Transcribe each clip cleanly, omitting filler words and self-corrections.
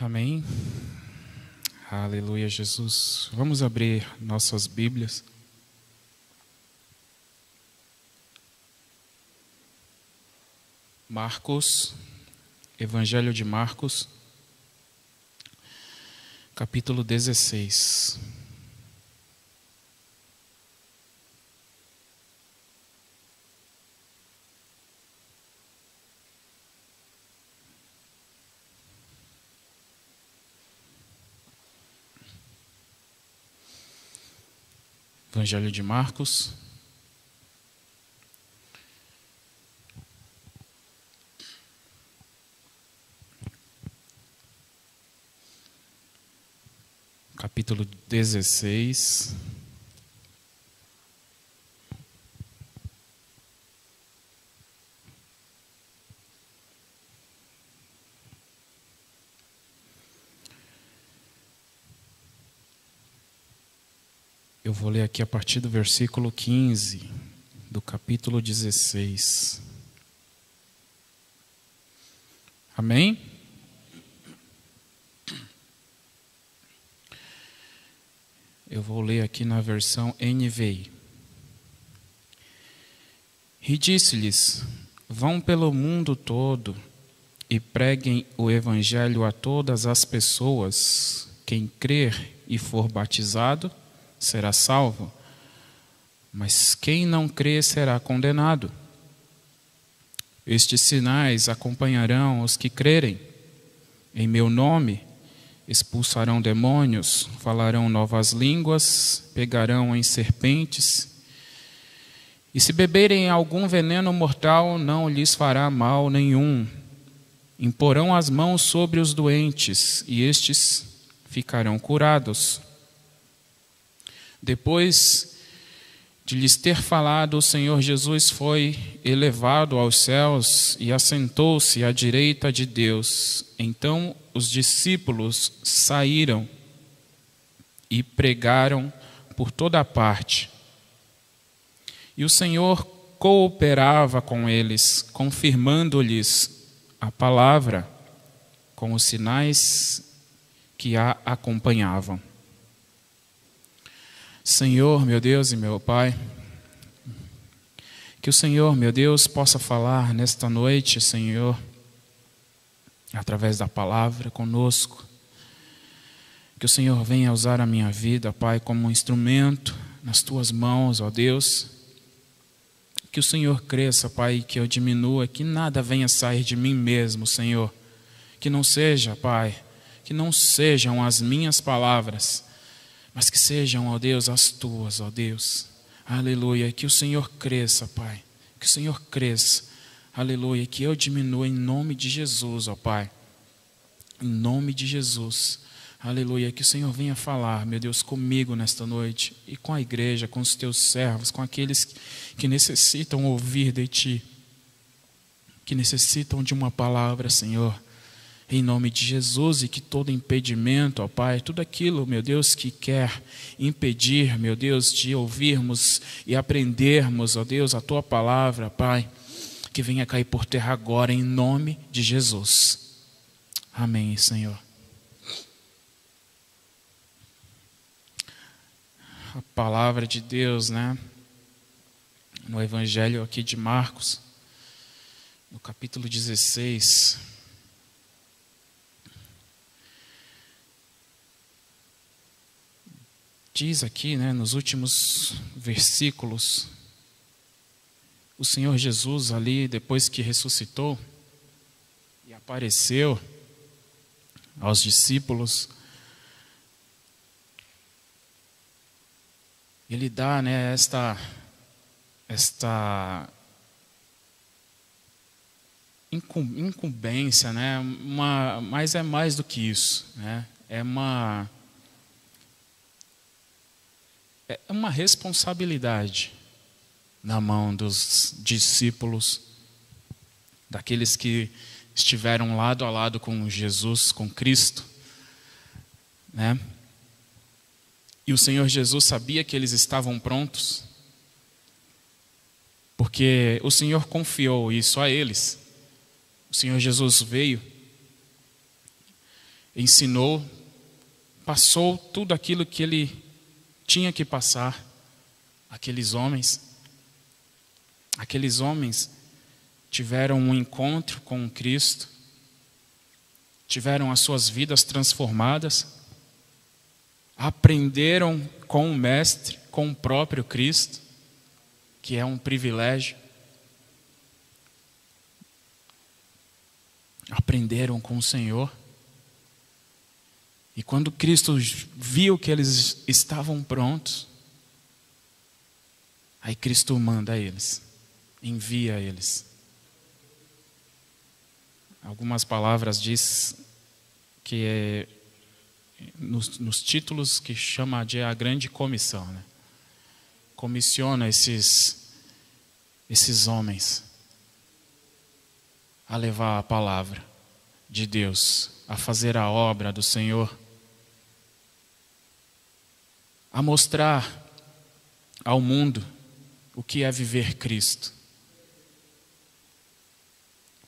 Amém. Aleluia, Jesus. Vamos abrir nossas Bíblias. Marcos, Evangelho de Marcos, capítulo 16. Evangelho de Marcos, capítulo 16. Eu vou ler aqui a partir do versículo 15 do capítulo 16. Amém? Eu vou ler aqui na versão NVI. E disse-lhes: vão pelo mundo todo e preguem o evangelho a todas as pessoas. Quem crer e for batizado será salvo, mas quem não crer será condenado. Estes sinais acompanharão os que crerem. Em meu nome expulsarão demônios, falarão novas línguas, pegarão em serpentes, e se beberem algum veneno mortal, não lhes fará mal nenhum. Imporão as mãos sobre os doentes, e estes ficarão curados. Depois de lhes ter falado, o Senhor Jesus foi elevado aos céus e assentou-se à direita de Deus. Então os discípulos saíram e pregaram por toda parte. E o Senhor cooperava com eles, confirmando-lhes a palavra com os sinais que a acompanhavam. Senhor, meu Deus e meu Pai, que o Senhor, meu Deus, possa falar nesta noite, Senhor, através da palavra conosco. Que o Senhor venha usar a minha vida, Pai, como um instrumento nas Tuas mãos, ó Deus. Que o Senhor cresça, Pai, e que eu diminua, que nada venha sair de mim mesmo, Senhor. Que não seja, Pai, que não sejam as minhas palavras, mas que sejam, ó Deus, as Tuas, ó Deus. Aleluia. Que o Senhor cresça, Pai. Que o Senhor cresça. Aleluia. Que eu diminua em nome de Jesus, ó Pai. Em nome de Jesus. Aleluia. Que o Senhor venha falar, meu Deus, comigo nesta noite e com a igreja, com os Teus servos, com aqueles que necessitam ouvir de Ti, que necessitam de uma palavra, Senhor. Em nome de Jesus, e que todo impedimento, ó Pai, tudo aquilo, meu Deus, que quer impedir, meu Deus, de ouvirmos e aprendermos, ó Deus, a Tua palavra, Pai, que venha cair por terra agora, em nome de Jesus. Amém, Senhor. A palavra de Deus, né? No Evangelho aqui de Marcos, no capítulo 16. Diz aqui, né, nos últimos versículos, o Senhor Jesus ali, depois que ressuscitou e apareceu aos discípulos, Ele dá, né, esta incumbência, né, mas é mais do que isso, né, é uma responsabilidade na mão dos discípulos, daqueles que estiveram lado a lado com Jesus, com Cristo, né? E o Senhor Jesus sabia que eles estavam prontos, porque o Senhor confiou isso a eles. O Senhor Jesus veio ensinou, passou tudo aquilo que ele tinha que passar. Aqueles homens tiveram um encontro com Cristo, tiveram as suas vidas transformadas, aprenderam com o Mestre, com o próprio Cristo, que é um privilégio. Aprenderam com o Senhor. E quando Cristo viu que eles estavam prontos, aí Cristo manda eles, envia eles. Algumas palavras diz que é nos títulos que chama de a grande comissão, né? Comissiona esses homens a levar a palavra de Deus, a fazer a obra do Senhor, a mostrar ao mundo o que é viver Cristo.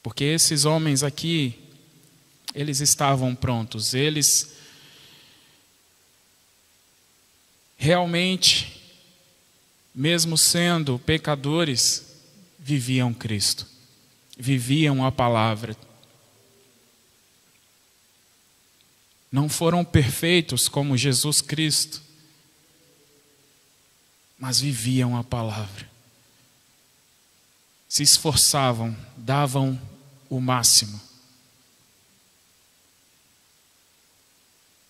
Porque esses homens aqui, eles estavam prontos, eles realmente, mesmo sendo pecadores, viviam Cristo, viviam a palavra. Não foram perfeitos como Jesus Cristo, mas viviam a palavra. Se esforçavam, davam o máximo.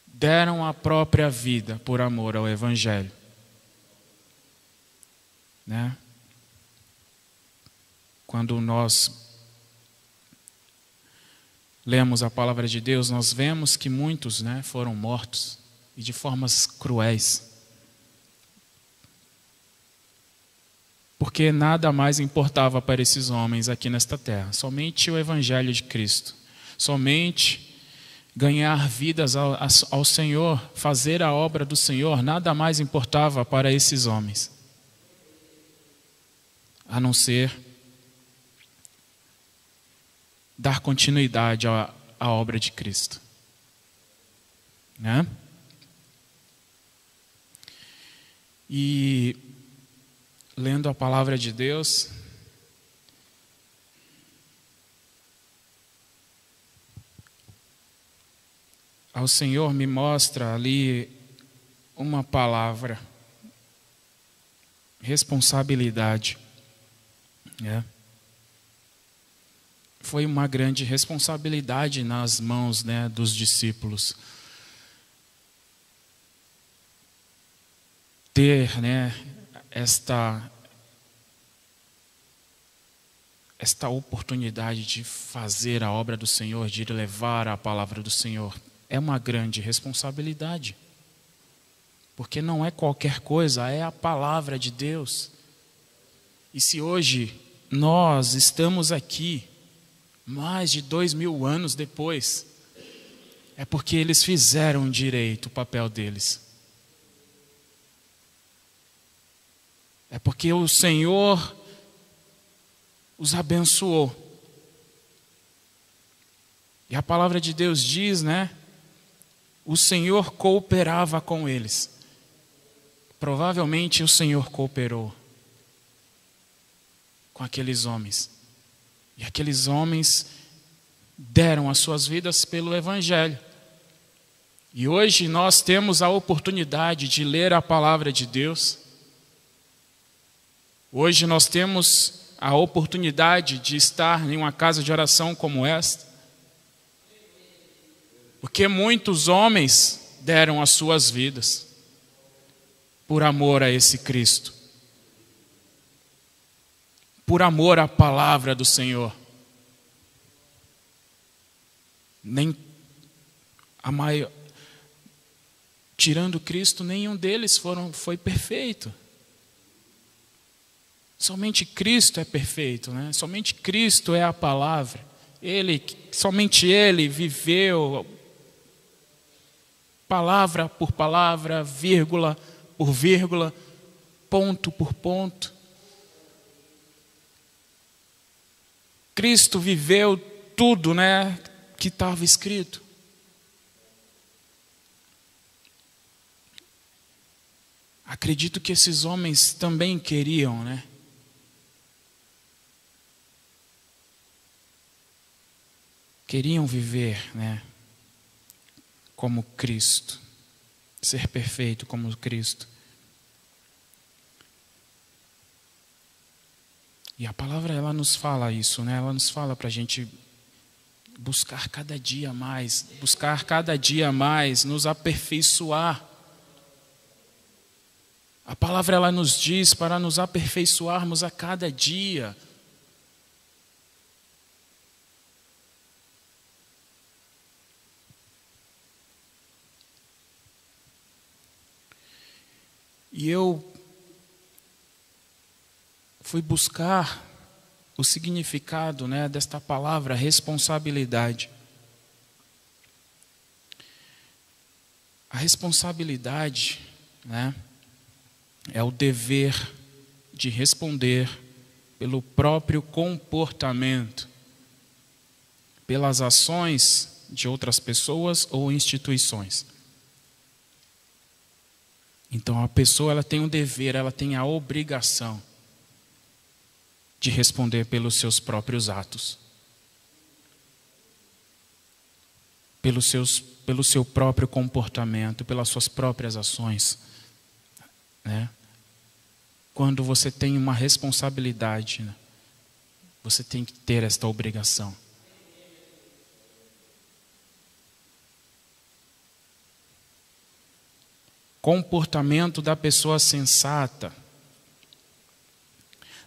Deram a própria vida por amor ao Evangelho. Né? Quando nós lemos a palavra de Deus, nós vemos que muitos, né, foram mortos, e de formas cruéis. Porque nada mais importava para esses homens aqui nesta terra, somente o Evangelho de Cristo, somente ganhar vidas ao Senhor, fazer a obra do Senhor, nada mais importava para esses homens, a não ser dar continuidade à obra de Cristo. Né? E lendo a palavra de Deus, ao Senhor me mostra ali uma palavra, responsabilidade. Né? Foi uma grande responsabilidade nas mãos, né, dos discípulos. Ter, né, esta oportunidade de fazer a obra do Senhor, de levar a palavra do Senhor, é uma grande responsabilidade. Porque não é qualquer coisa, é a palavra de Deus. E se hoje nós estamos aqui, mais de 2000 anos depois, é porque eles fizeram direito o papel deles. É porque o Senhor os abençoou. E a palavra de Deus diz, né? O Senhor cooperava com eles. Provavelmente o Senhor cooperou com aqueles homens. E aqueles homens deram as suas vidas pelo Evangelho. E hoje nós temos a oportunidade de ler a palavra de Deus. Hoje nós temos a oportunidade de estar em uma casa de oração como esta. Porque muitos homens deram as suas vidas por amor a esse Cristo. Por amor à palavra do Senhor. Nem a maior, tirando Cristo, nenhum deles foi perfeito. Somente Cristo é perfeito, né? Somente Cristo é a palavra. Somente Ele viveu palavra por palavra, vírgula por vírgula, ponto por ponto. Cristo viveu tudo, né, que estava escrito. Acredito que esses homens também queriam, né? Queriam viver, né? Como Cristo. Ser perfeito como Cristo. E a palavra, ela nos fala isso, né? Ela nos fala para a gente buscar cada dia mais, nos aperfeiçoar. A palavra, ela nos diz para nos aperfeiçoarmos a cada dia. E eu fui buscar o significado, né, desta palavra responsabilidade. A responsabilidade, né, é o dever de responder pelo próprio comportamento, pelas ações de outras pessoas ou instituições. Então a pessoa, ela tem um dever, ela tem a obrigação de responder pelos seus próprios atos, pelo seu próprio comportamento, pelas suas próprias ações, né? Quando você tem uma responsabilidade, né, você tem que ter esta obrigação. Comportamento da pessoa sensata.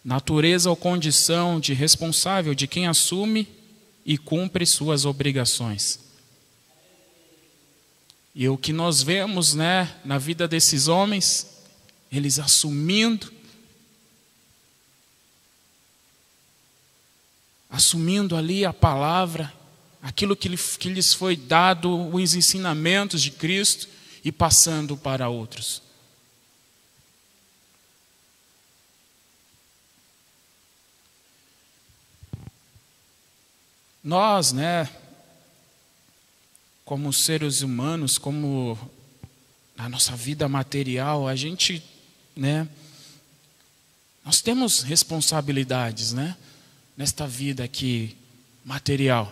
Natureza ou condição de responsável de quem assume e cumpre suas obrigações. E o que nós vemos, né, na vida desses homens, eles assumindo ali a palavra, aquilo que lhes foi dado, os ensinamentos de Cristo, e passando para outros. Nós, né, como seres humanos, como na nossa vida material, a gente, né, nós temos responsabilidades, né, nesta vida aqui material.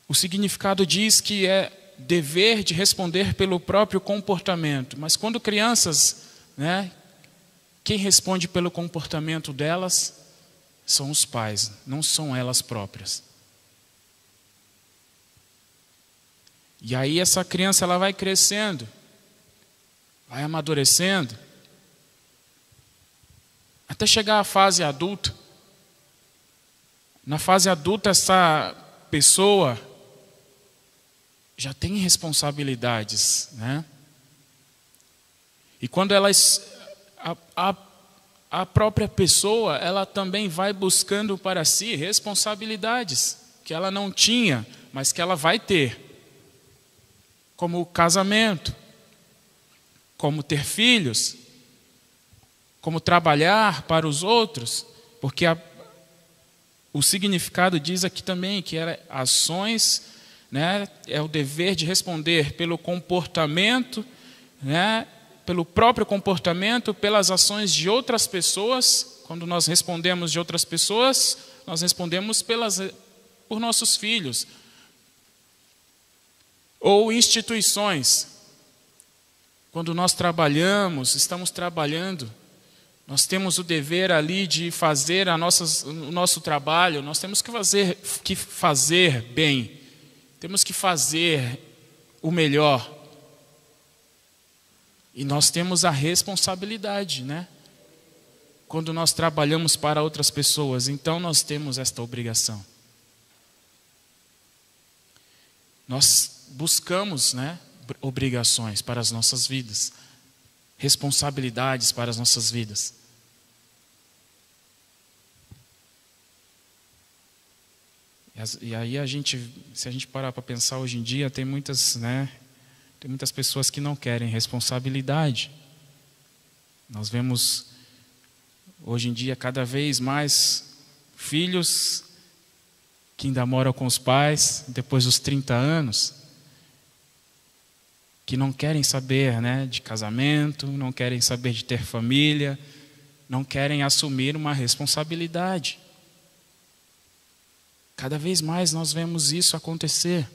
O significado diz que é dever de responder pelo próprio comportamento. Mas quando crianças, né, quem responde pelo comportamento delas são os pais, não são elas próprias. E aí essa criança, ela vai crescendo, vai amadurecendo, até chegar à fase adulta. Na fase adulta, essa pessoa já tem responsabilidades, né? E quando a própria pessoa, ela também vai buscando para si responsabilidades que ela não tinha, mas que ela vai ter, como o casamento, como ter filhos, como trabalhar para os outros, porque o significado diz aqui também que era ações, né, é o dever de responder pelo comportamento, né, pelo próprio comportamento, pelas ações de outras pessoas. Quando nós respondemos de outras pessoas, nós respondemos por nossos filhos. Ou instituições. Quando nós trabalhamos, estamos trabalhando, nós temos o dever ali de fazer o nosso trabalho, nós temos que fazer bem, temos que fazer o melhor. E nós temos a responsabilidade, né? Quando nós trabalhamos para outras pessoas, então nós temos esta obrigação. Nós buscamos, né, obrigações para as nossas vidas, responsabilidades para as nossas vidas. E aí se a gente parar para pensar hoje em dia, tem muitas pessoas que não querem responsabilidade. Nós vemos hoje em dia cada vez mais filhos que ainda moram com os pais depois dos 30 anos. que não querem saber, né, de casamento, não querem saber de ter família, não querem assumir uma responsabilidade. Cada vez mais nós vemos isso acontecer.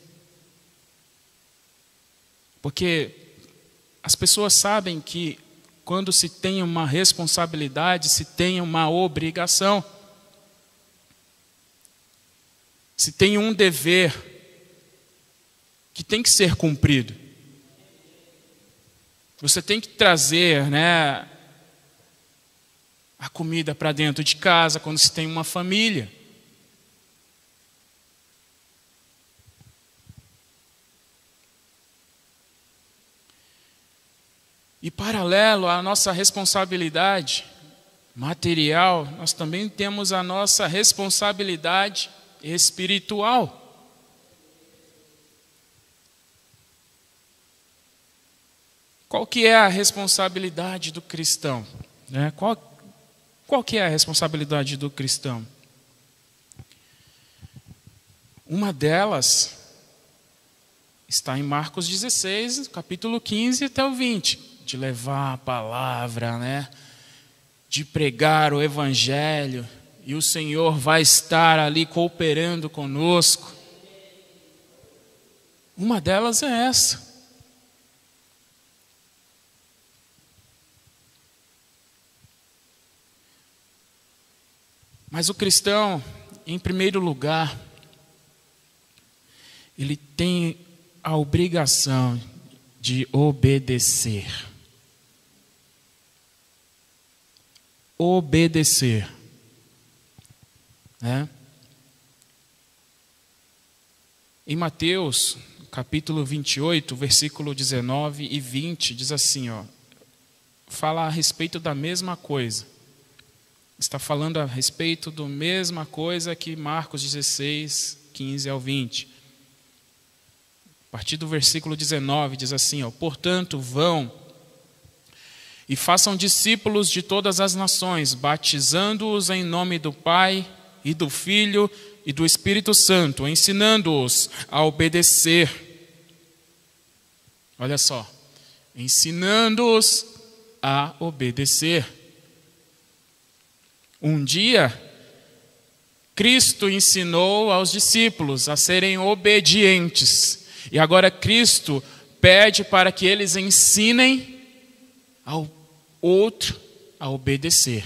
Porque as pessoas sabem que quando se tem uma responsabilidade, se tem uma obrigação. Se tem um dever que tem que ser cumprido. Você tem que trazer, né, a comida para dentro de casa quando se tem uma família. E paralelo à nossa responsabilidade material, nós também temos a nossa responsabilidade espiritual. Qual que é a responsabilidade do cristão? Né? Qual que é a responsabilidade do cristão? Uma delas está em Marcos 16, capítulo 15 até o 20. De levar a palavra, né? De pregar o evangelho, e o Senhor vai estar ali cooperando conosco. Uma delas é essa. Mas o cristão, em primeiro lugar, ele tem a obrigação de obedecer. Obedecer. Né? Em Mateus, capítulo 28, versículo 19 e 20, diz assim, ó, fala a respeito da mesma coisa. Está falando a respeito da mesma coisa que Marcos 16, 15 ao 20. A partir do versículo 19, diz assim, ó, portanto, vão e façam discípulos de todas as nações, batizando-os em nome do Pai e do Filho e do Espírito Santo, ensinando-os a obedecer. Olha só, ensinando-os a obedecer. Um dia, Cristo ensinou aos discípulos a serem obedientes. E agora Cristo pede para que eles ensinem ao outro a obedecer.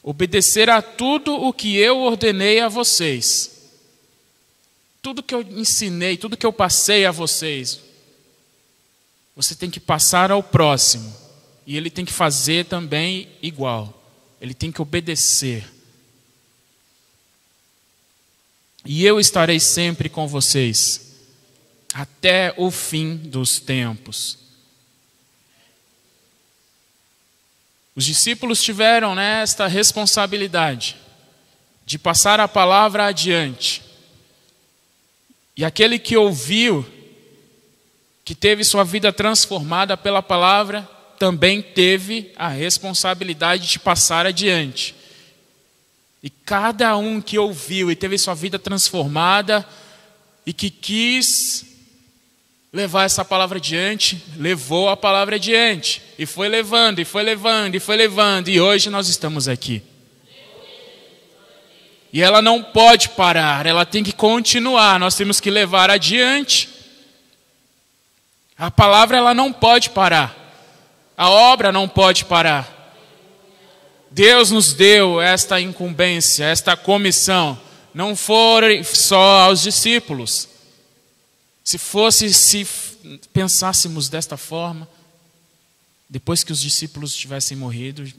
Obedecer a tudo o que eu ordenei a vocês. Tudo que eu ensinei, tudo que eu passei a vocês, você tem que passar ao próximo. E ele tem que fazer também igual. Ele tem que obedecer. E eu estarei sempre com vocês, até o fim dos tempos. Os discípulos tiveram, né, esta responsabilidade de passar a palavra adiante. E aquele que ouviu, que teve sua vida transformada pela palavra, também teve a responsabilidade de passar adiante. E cada um que ouviu e teve sua vida transformada e que quis levar essa palavra adiante, levou a palavra adiante. E foi levando, e foi levando, e foi levando. E hoje nós estamos aqui. E ela não pode parar, ela tem que continuar. Nós temos que levar adiante. A palavra ela não pode parar. A obra não pode parar. Deus nos deu esta incumbência, esta comissão. Não foi só aos discípulos. Se pensássemos desta forma, depois que os discípulos tivessem morrido,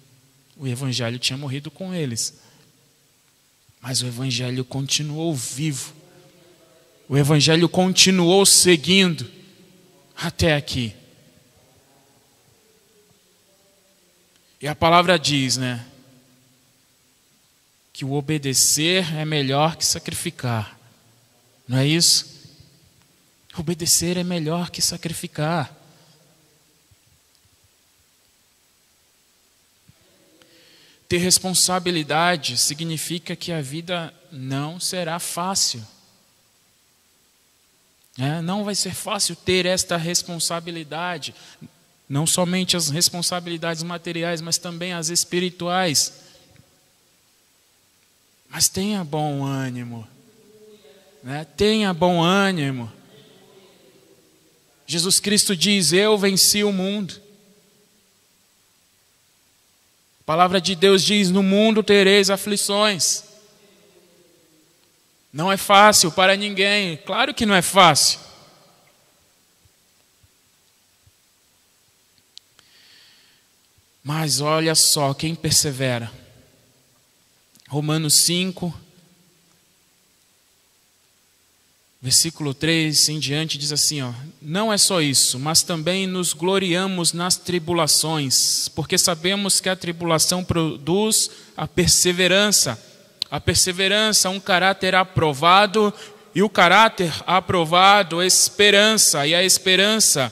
o evangelho tinha morrido com eles. Mas o evangelho continuou vivo. O evangelho continuou seguindo até aqui. E a palavra diz, né, que o obedecer é melhor que sacrificar. Não é isso? Obedecer é melhor que sacrificar. Ter responsabilidade significa que a vida não será fácil. Não vai ser fácil ter esta responsabilidade, não somente as responsabilidades materiais, mas também as espirituais. Mas tenha bom ânimo, tenha bom ânimo. Jesus Cristo diz: eu venci o mundo. A palavra de Deus diz: no mundo tereis aflições. Não é fácil para ninguém, claro que não é fácil. Mas olha só, quem persevera. Romanos 5, versículo 3 em diante diz assim, não é só isso, mas também nos gloriamos nas tribulações, porque sabemos que a tribulação produz a perseverança. A perseverança, um caráter aprovado, e o caráter aprovado, esperança. E a esperança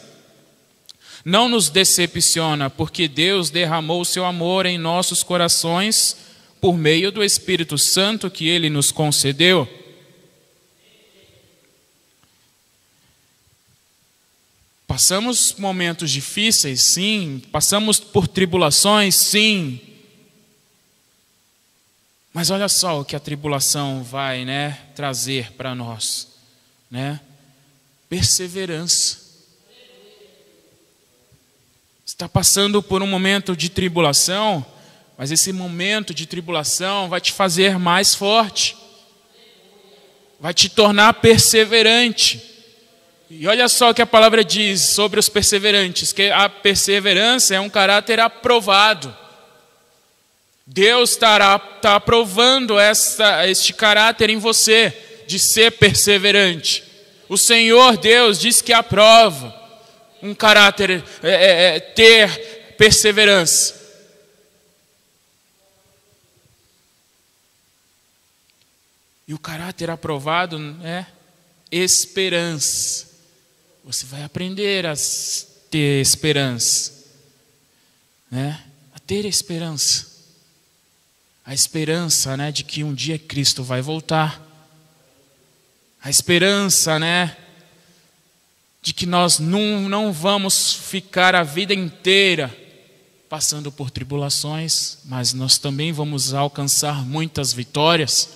não nos decepciona, porque Deus derramou o seu amor em nossos corações por meio do Espírito Santo que Ele nos concedeu. Passamos momentos difíceis, sim. Passamos por tribulações, sim. Mas olha só o que a tribulação vai, trazer para nós, perseverança. Está passando por um momento de tribulação, mas esse momento de tribulação vai te fazer mais forte, vai te tornar perseverante. E olha só o que a palavra diz sobre os perseverantes, que a perseverança é um caráter aprovado. Deus está aprovando este caráter em você, de ser perseverante. O Senhor Deus diz que aprova um caráter, ter perseverança. E o caráter aprovado é esperança. Você vai aprender a ter esperança, a ter esperança. A esperança, de que um dia Cristo vai voltar. A esperança, de que nós não vamos ficar a vida inteira passando por tribulações, mas nós também vamos alcançar muitas vitórias.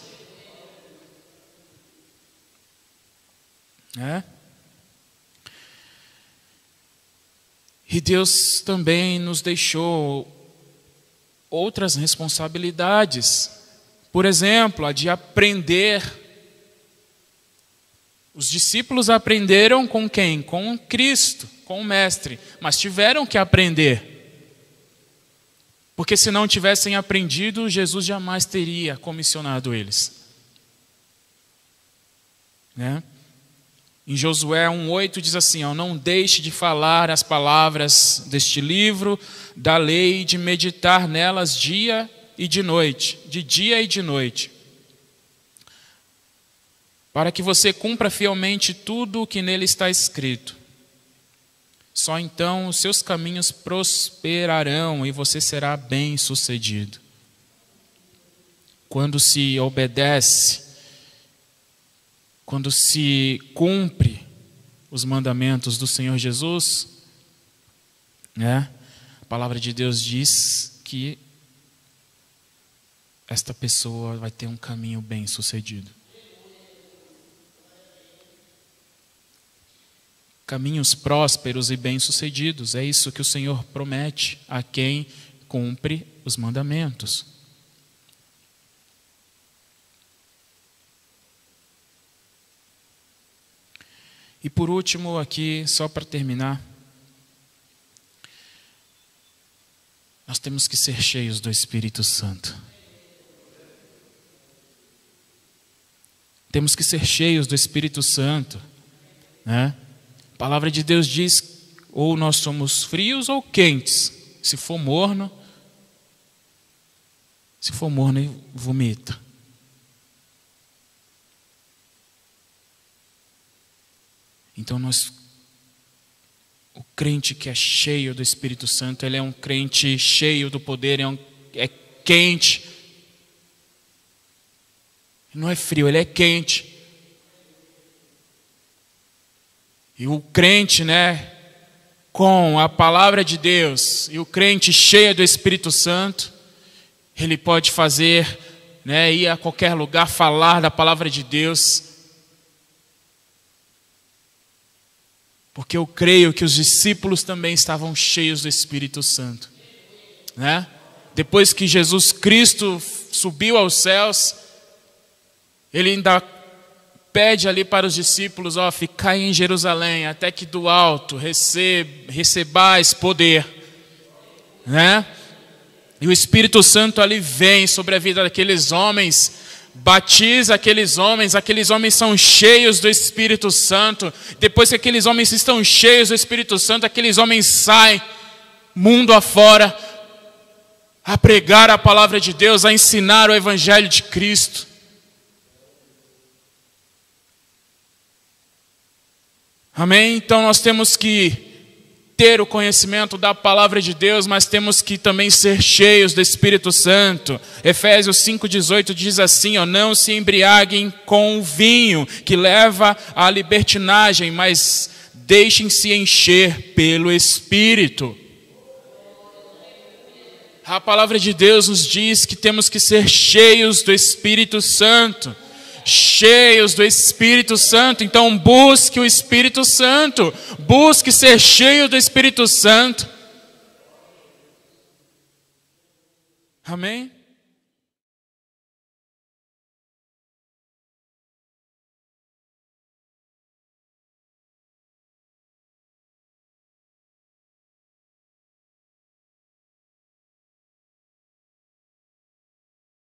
E Deus também nos deixou outras responsabilidades. Por exemplo, a de aprender. Os discípulos aprenderam com quem? Com Cristo, com o Mestre. Mas tiveram que aprender. Porque se não tivessem aprendido, Jesus jamais teria comissionado eles. Em Josué 1,8 diz assim, não deixe de falar as palavras deste livro da lei, de meditar nelas dia e de noite, de dia e de noite, para que você cumpra fielmente tudo o que nele está escrito. Só então os seus caminhos prosperarão e você será bem-sucedido. Quando se obedece, quando se cumpre os mandamentos do Senhor Jesus, a palavra de Deus diz que esta pessoa vai ter um caminho bem-sucedido. Caminhos prósperos e bem-sucedidos, é isso que o Senhor promete a quem cumpre os mandamentos. E por último aqui, só para terminar, nós temos que ser cheios do Espírito Santo. Temos que ser cheios do Espírito Santo, A palavra de Deus diz, ou nós somos frios ou quentes. Se for morno, vomita. Então o crente que é cheio do Espírito Santo, ele é um crente cheio do poder, é quente. Não é frio, ele é quente. E o crente, com a palavra de Deus, e o crente cheio do Espírito Santo, ele pode fazer, ir a qualquer lugar, falar da palavra de Deus. Porque eu creio que os discípulos também estavam cheios do Espírito Santo. Depois que Jesus Cristo subiu aos céus, ele ainda pede ali para os discípulos, ficai em Jerusalém, até que do alto recebais poder. E o Espírito Santo ali vem sobre a vida daqueles homens, batiza aqueles homens são cheios do Espírito Santo. Depois que aqueles homens estão cheios do Espírito Santo, aqueles homens saem mundo afora a pregar a palavra de Deus, a ensinar o Evangelho de Cristo. Amém? Então nós temos que ter o conhecimento da palavra de Deus, mas temos que também ser cheios do Espírito Santo. Efésios 5,18 diz assim, não se embriaguem com o vinho que leva à libertinagem, mas deixem-se encher pelo Espírito. A palavra de Deus nos diz que temos que ser cheios do Espírito Santo. Cheios do Espírito Santo. Então busque o Espírito Santo. Busque ser cheio do Espírito Santo. Amém?